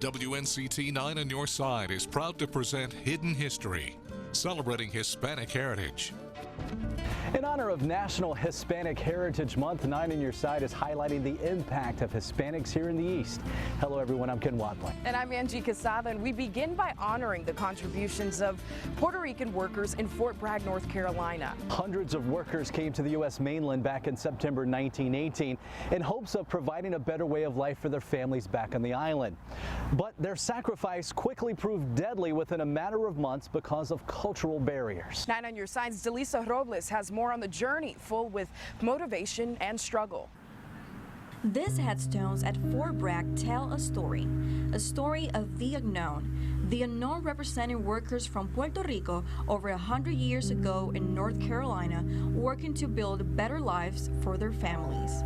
WNCT 9 on your side is proud to present Hidden History, celebrating Hispanic heritage. In honor of National Hispanic Heritage Month, 9 on your side is highlighting the impact of Hispanics here in the East. Hello everyone, I'm Ken Wadley. And I'm Angie Casada, and we begin by honoring the contributions of Puerto Rican workers in Fort Bragg, North Carolina. Hundreds of workers came to the U.S. mainland back in September 1918 in hopes of providing a better way of life for their families back on the island. But their sacrifice quickly proved deadly within a matter of months because of cultural barriers. 9 on your side's Delisa Robles has more on the journey, full with motivation and struggle. These headstones at Fort Bragg tell a story of the unknown representing workers from Puerto Rico over 100 years ago in North Carolina, working to build better lives for their families.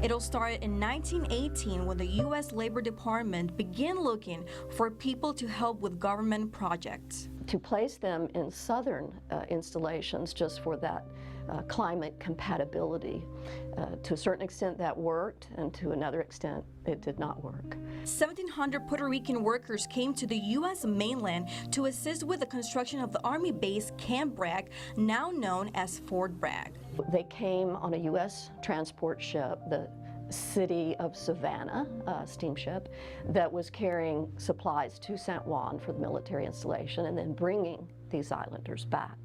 It all started in 1918 when the U.S. Labor Department began looking for people to help with government projects. To place them in southern installations just for that climate compatibility. To a certain extent that worked, and to another extent it did not work. 1,700 Puerto Rican workers came to the U.S. mainland to assist with the construction of the Army base Camp Bragg, now known as Fort Bragg. They came on a U.S. transport ship, the City of Savannah steamship, that was carrying supplies to San Juan for the military installation and then bringing these islanders back.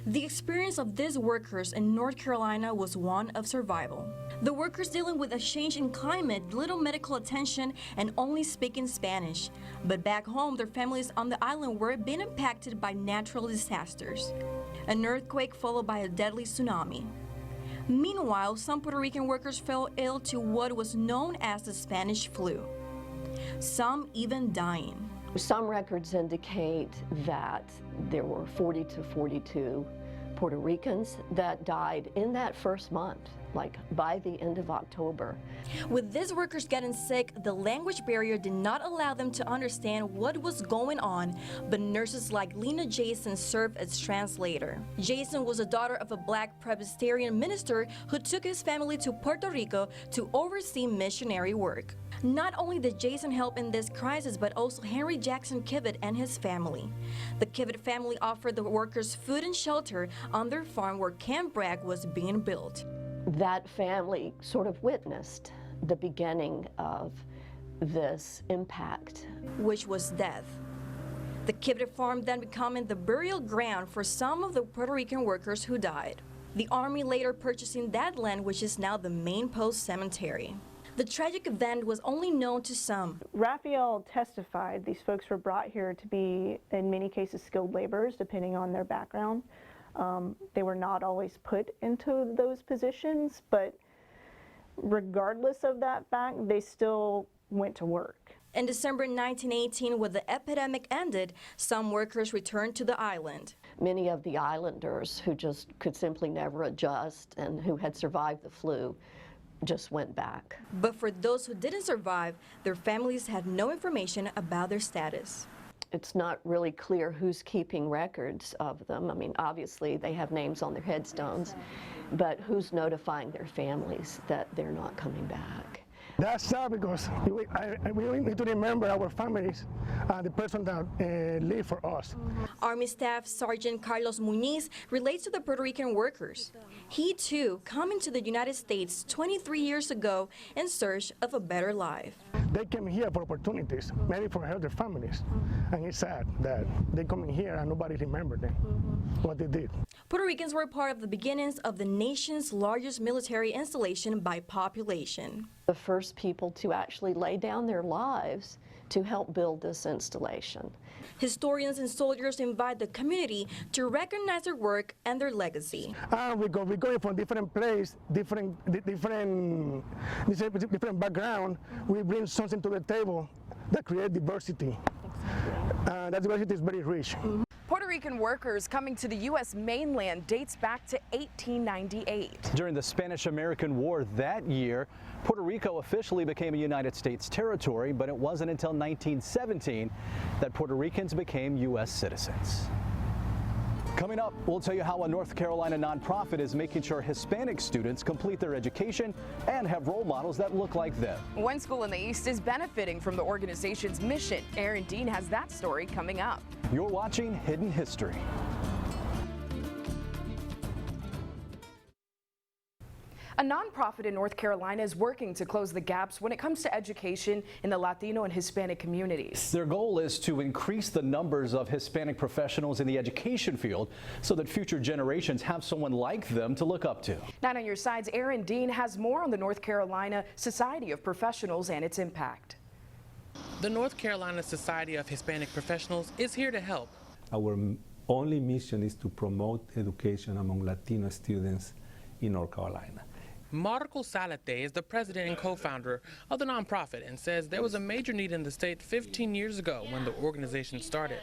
The experience of these workers in North Carolina was one of survival. The workers dealing with a change in climate, little medical attention, and only speaking Spanish. But back home, their families on the island were being impacted by natural disasters. An earthquake followed by a deadly tsunami. Meanwhile, some Puerto Rican workers fell ill to what was known as the Spanish flu, some even dying. Some records indicate that there were 40 to 42 Puerto Ricans that died in that first month, like by the end of October. With these workers getting sick, the language barrier did not allow them to understand what was going on, but nurses like Lena Jason served as translator. Jason was the daughter of a black Presbyterian minister who took his family to Puerto Rico to oversee missionary work. Not only did Jason help in this crisis, but also Henry Jackson Kivett and his family. The Kivett family offered the workers food and shelter on their farm where Camp Bragg was being built. That family sort of witnessed the beginning of this impact, which was death. The Kivett farm then becoming the burial ground for some of the Puerto Rican workers who died. The Army later purchasing that land, which is now the main post cemetery. The tragic event was only known to some. Raphael testified these folks were brought here to be, in many cases, skilled laborers, depending on their background. They were not always put into those positions, but regardless of that fact, they still went to work. In December 1918, when the epidemic ended, some workers returned to the island. Many of the islanders who just could simply never adjust and who had survived the flu just went back. But for those who didn't survive, their families had no information about their status. It's not really clear who's keeping records of them. I mean, obviously they have names on their headstones, but who's notifying their families that they're not coming back? That's sad because we need to remember our families, the person that lived for us. Army Staff Sergeant Carlos Muñiz relates to the Puerto Rican workers. He too coming to the United States 23 years ago in search of a better life. They came here for opportunities, maybe for help their families. And it's sad that they come in here and nobody remembered them, what they did. Puerto Ricans were part of the beginnings of the nation's largest military installation by population. The first people to actually lay down their lives to help build this installation. Historians and soldiers invite the community to recognize their work and their legacy. We go from different places, different background. We bring something to the table that creates diversity. That diversity is very rich. Puerto Rican workers coming to the U.S. mainland dates back to 1898. During the Spanish-American War that year, Puerto Rico officially became a United States territory, but it wasn't until 1917 that Puerto Ricans became U.S. citizens. Coming up, we'll tell you how a North Carolina nonprofit is making sure Hispanic students complete their education and have role models that look like them. One school in the East is benefiting from the organization's mission. Aaron Dean has that story coming up. You're watching Hidden History. A nonprofit in North Carolina is working to close the gaps when it comes to education in the Latino and Hispanic communities. Their goal is to increase the numbers of Hispanic professionals in the education field so that future generations have someone like them to look up to. Now on your sides, Aaron Dean has more on the North Carolina Society of Professionals and its impact. The North Carolina Society of Hispanic Professionals is here to help. Our only mission is to promote education among Latino students in North Carolina. Marco Salate is the president and co-founder of the nonprofit and says there was a major need in the state 15 years ago when the organization started.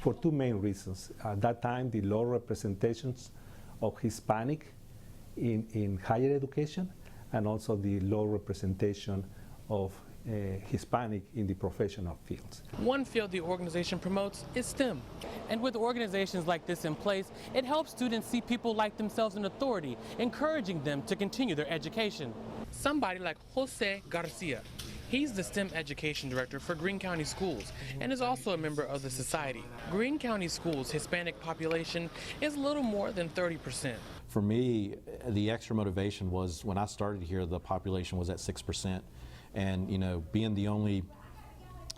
For two main reasons. At that time, the low representations of Hispanic in higher education, and also the low representation of Hispanic in the professional fields. One field the organization promotes is STEM. And with organizations like this in place, it helps students see people like themselves in authority, encouraging them to continue their education. Somebody like Jose Garcia. He's the STEM education director for Greene County Schools and is also a member of the society. Greene County Schools' Hispanic population is a little more than 30%. For me, the extra motivation was when I started here, the population was at 6%. And, you know, being the only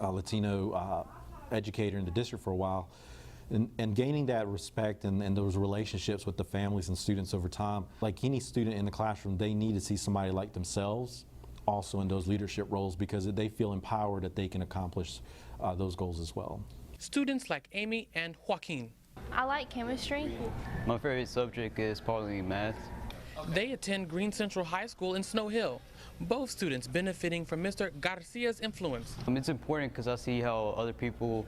Latino educator in the district for a while, and gaining that respect and those relationships with the families and students over time. Like any student in the classroom, they need to see somebody like themselves also in those leadership roles because they feel empowered that they can accomplish those goals as well. Students like Amy and Joaquin. I like chemistry. My favorite subject is probably math. They attend Greene Central High School in Snow Hill. Both students benefiting from Mr. Garcia's influence. It's important because I see how other people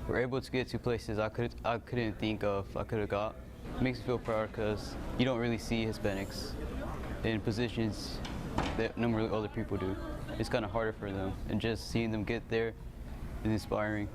were able to get to places I couldn't think of I could have got. It makes me feel proud because you don't really see Hispanics in positions that normally other people do. It's kind of harder for them, and just seeing them get there is inspiring.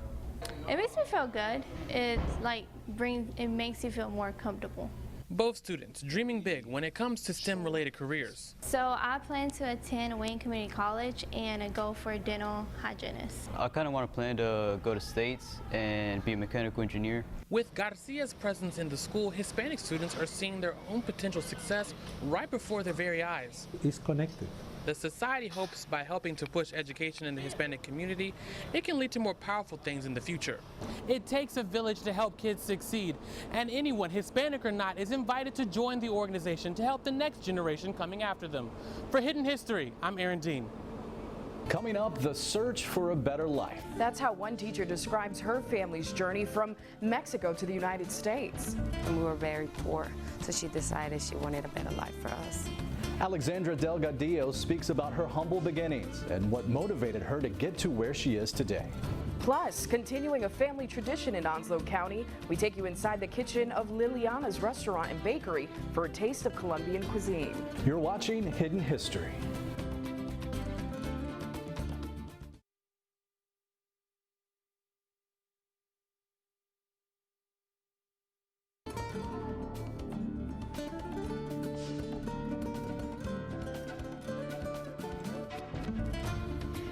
It makes me feel good. It makes you feel more comfortable. Both students dreaming big when it comes to STEM-related careers. So I plan to attend Wayne Community College and go for a dental hygienist. I kind of want to plan to go to States and be a mechanical engineer. With Garcia's presence in the school, Hispanic students are seeing their own potential success right before their very eyes. It's connected. The society hopes by helping to push education in the Hispanic community, it can lead to more powerful things in the future. It takes a village to help kids succeed, and anyone, Hispanic or not, is invited to join the organization to help the next generation coming after them. For Hidden History, I'm Aaron Dean. Coming up, the search for a better life. That's how one teacher describes her family's journey from Mexico to the United States. And we were very poor, so she decided she wanted a better life for us. Alexandra Delgadillo speaks about her humble beginnings and what motivated her to get to where she is today. Plus, continuing a family tradition in Onslow County, we take you inside the kitchen of Liliana's restaurant and bakery for a taste of Colombian cuisine. You're watching Hidden History.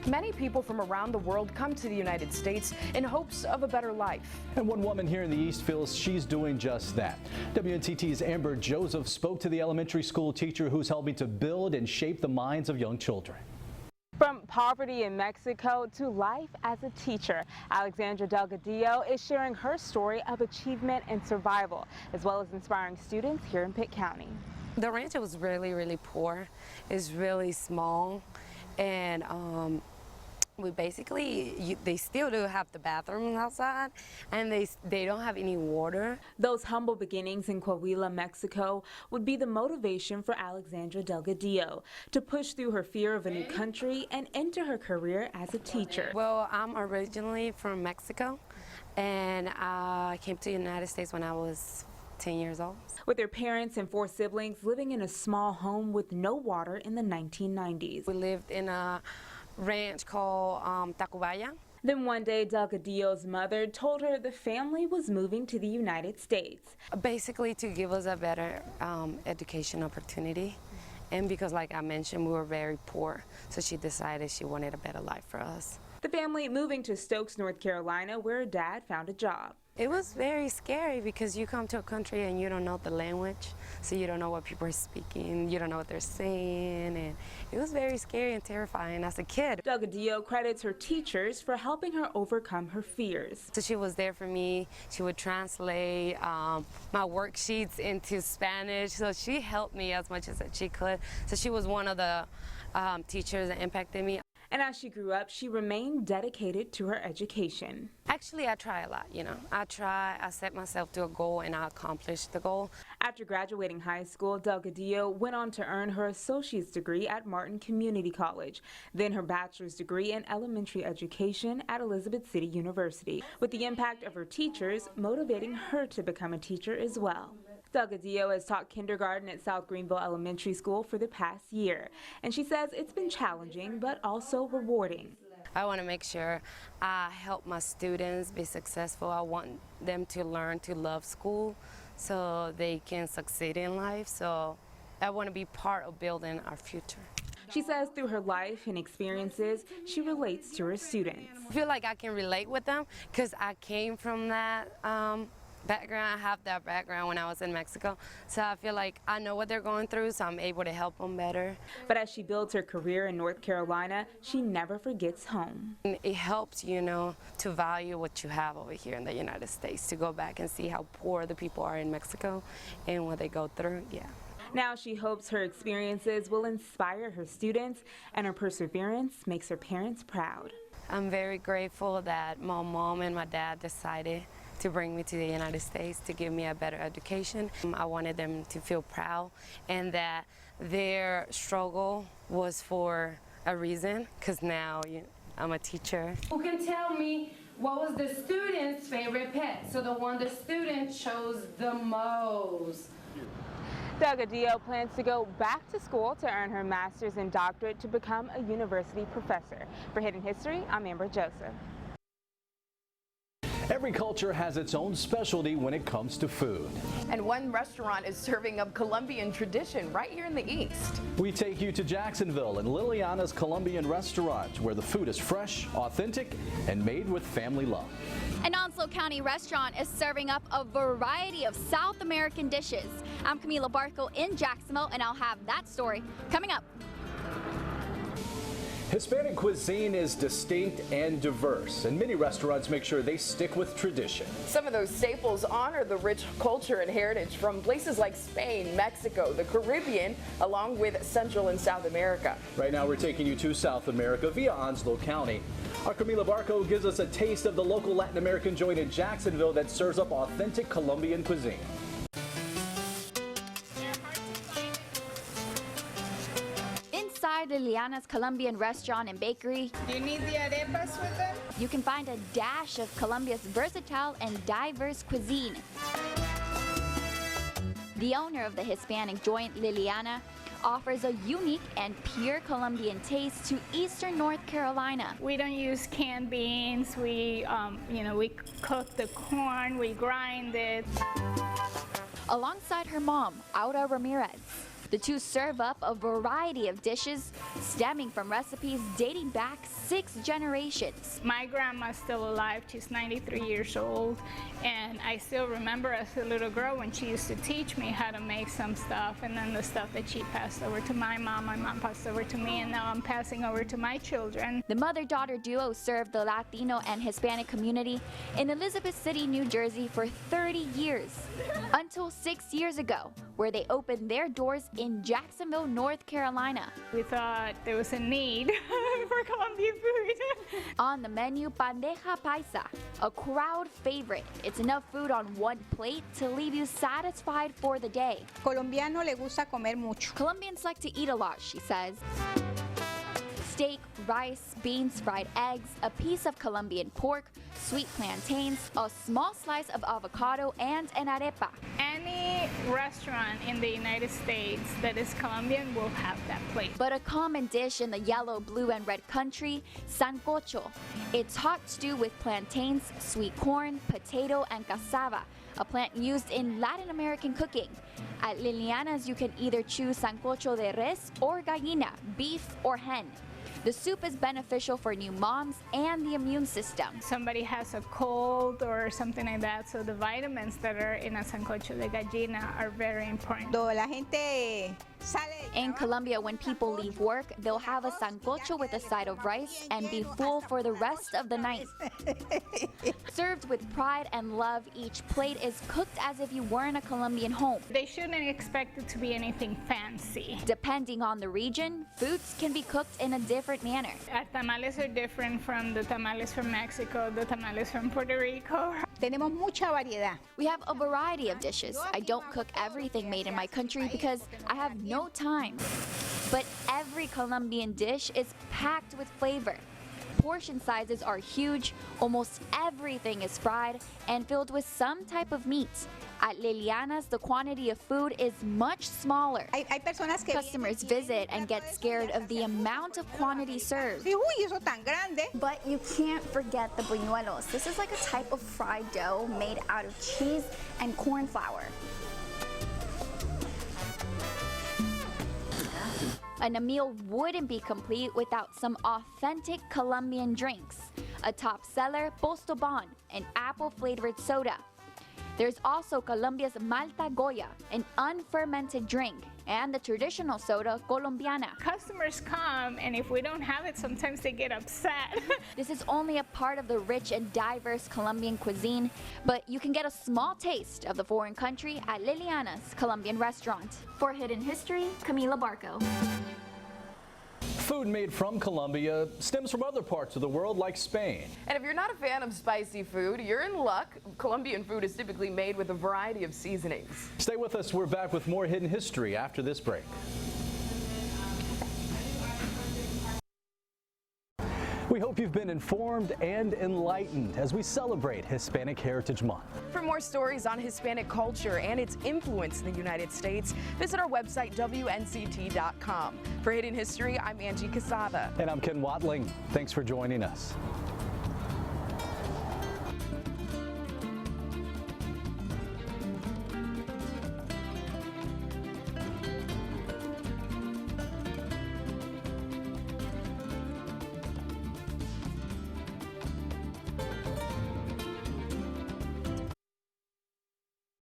Many people from around the world come to the United States in hopes of a better life. And one woman here in the East feels she's doing just that. WNCT's Amber Joseph spoke to the elementary school teacher who's helping to build and shape the minds of young children. From poverty in Mexico to life as a teacher, Alexandra Delgadillo is sharing her story of achievement and survival, as well as inspiring students here in Pitt County. The rancho was really, really poor. It's really small, and we basically, they still do have the bathrooms outside, and they don't have any water. Those humble beginnings in Coahuila, Mexico would be the motivation for Alexandra Delgadillo to push through her fear of a new country and enter her career as a teacher. Well, I'm originally from Mexico, and I came to the United States when I was 10 years old. With their parents and 4 siblings living in a small home with no water in the 1990s. We lived in a ranch called Tacubaya. Then one day, Delgadillo's mother told her the family was moving to the United States. Basically to give us a better education opportunity. And because, like I mentioned, we were very poor, so she decided she wanted a better life for us. The family moving to Stokes, North Carolina, where her dad found a job. It was very scary because you come to a country and you don't know the language, so you don't know what people are speaking, you don't know what they're saying, and it was very scary and terrifying as a kid. Delgadillo credits her teachers for helping her overcome her fears. So she was there for me. She would translate my worksheets into Spanish, so she helped me as much as she could. So she was one of the teachers that impacted me. And as she grew up, she remained dedicated to her education. Actually, I try a lot, you know. I set myself to a goal and I accomplished the goal. After graduating high school, Delgadillo went on to earn her associate's degree at Martin Community College, then her bachelor's degree in elementary education at Elizabeth City University, with the impact of her teachers motivating her to become a teacher as well. Delgadillo has taught kindergarten at South Greenville Elementary School for the past year, and she says it's been challenging but also rewarding. I want to make sure I help my students be successful. I want them to learn to love school so they can succeed in life. So I want to be part of building our future. She says through her life and experiences, she relates to her students. I feel like I can relate with them because I came from that background. I have that background when I was in Mexico, so I feel like I know what they're going through, so I'm able to help them better. But as she builds her career in North Carolina, she never forgets home. It helps, you know, to value what you have over here in the United States, to go back and see how poor the people are in Mexico and what they go through. Yeah. Now she hopes her experiences will inspire her students, and her perseverance makes her parents proud. I'm very grateful that my mom and my dad decided to bring me to the United States to give me a better education. I wanted them to feel proud and that their struggle was for a reason, because now I'm a teacher. Who can tell me what was the student's favorite pet? So the one the student chose the most. Delgadillo plans to go back to school to earn her master's and doctorate to become a university professor. For Hidden History, I'm Amber Joseph. Every culture has its own specialty when it comes to food. And one restaurant is serving up Colombian tradition right here in the East. We take you to Jacksonville and Liliana's Colombian restaurant, where the food is fresh, authentic, and made with family love. An Onslow County restaurant is serving up a variety of South American dishes. I'm Camila Barco in Jacksonville, and I'll have that story coming up. Hispanic cuisine is distinct and diverse, and many restaurants make sure they stick with tradition. Some of those staples honor the rich culture and heritage from places like Spain, Mexico, the Caribbean, along with Central and South America. Right now we're taking you to South America via Onslow County. Our Camila Barco gives us a taste of the local Latin American joint in Jacksonville that serves up authentic Colombian cuisine. Liliana's Colombian restaurant and bakery. Do you need the arepas with them? You can find a dash of Colombia's versatile and diverse cuisine. The owner of the Hispanic joint, Liliana, offers a unique and pure Colombian taste to Eastern North Carolina. We don't use canned beans. We cook the corn, we grind it. Alongside her mom, Aura Ramirez, the two serve up a variety of dishes stemming from recipes dating back 6 generations. My grandma's still alive. She's 93 years old, and I still remember as a little girl when she used to teach me how to make some stuff, and then the stuff that she passed over to my mom passed over to me, and now I'm passing over to my children. The mother-daughter duo served the Latino and Hispanic community in Elizabeth City, New Jersey for 30 years, until 6 years ago, where they opened their doors in Jacksonville, North Carolina. We thought there was a need for Colombian food. On the menu, bandeja paisa, a crowd favorite. It's enough food on one plate to leave you satisfied for the day. Colombiano le gusta comer mucho. Colombians like to eat a lot, she says. Steak, rice, beans, fried eggs, a piece of Colombian pork, sweet plantains, a small slice of avocado, and an arepa. Any restaurant in the United States that is Colombian will have that plate. But a common dish in the yellow, blue, and red country, sancocho. It's hot stew with plantains, sweet corn, potato, and cassava, a plant used in Latin American cooking. At Liliana's, you can either choose sancocho de res or gallina, beef or hen. The soup is beneficial for new moms and the immune system. Somebody has a cold or something like that, so the vitamins that are in a sancocho de gallina are very important. In Colombia, when people leave work, they'll have a sancocho with a side of rice and be full for the rest of the night. Served with pride and love, each plate is cooked as if you were in a Colombian home. They shouldn't expect it to be anything fancy. Depending on the region, foods can be cooked in a different manner. Our tamales are different from the tamales from Mexico, the tamales from Puerto Rico. Tenemos mucha variedad. We have a variety of dishes. I don't cook everything made in my country because I have no time. But every Colombian dish is packed with flavor. Portion sizes are huge, almost everything is fried and filled with some type of meat. At Liliana's, the quantity of food is much smaller. Customers visit and get scared of the amount of quantity served. But you can't forget the buñuelos. This is like a type of fried dough made out of cheese and corn flour. And a meal wouldn't be complete without some authentic Colombian drinks. A top seller, Postobon, an apple-flavored soda. There's also Colombia's Malta Goya, an unfermented drink, and the traditional soda, Colombiana. Customers come, and if we don't have it, sometimes they get upset. This is only a part of the rich and diverse Colombian cuisine, but you can get a small taste of the foreign country at Liliana's Colombian restaurant. For Hidden History, Camila Barco. Food made from Colombia stems from other parts of the world like Spain. And if you're not a fan of spicy food, you're in luck. Colombian food is typically made with a variety of seasonings. Stay with us. We're back with more Hidden History after this break. We hope you've been informed and enlightened as we celebrate Hispanic Heritage Month. For more stories on Hispanic culture and its influence in the United States, visit our website, WNCT.com. For Hidden History, I'm Angie Casada. And I'm Ken Watling. Thanks for joining us.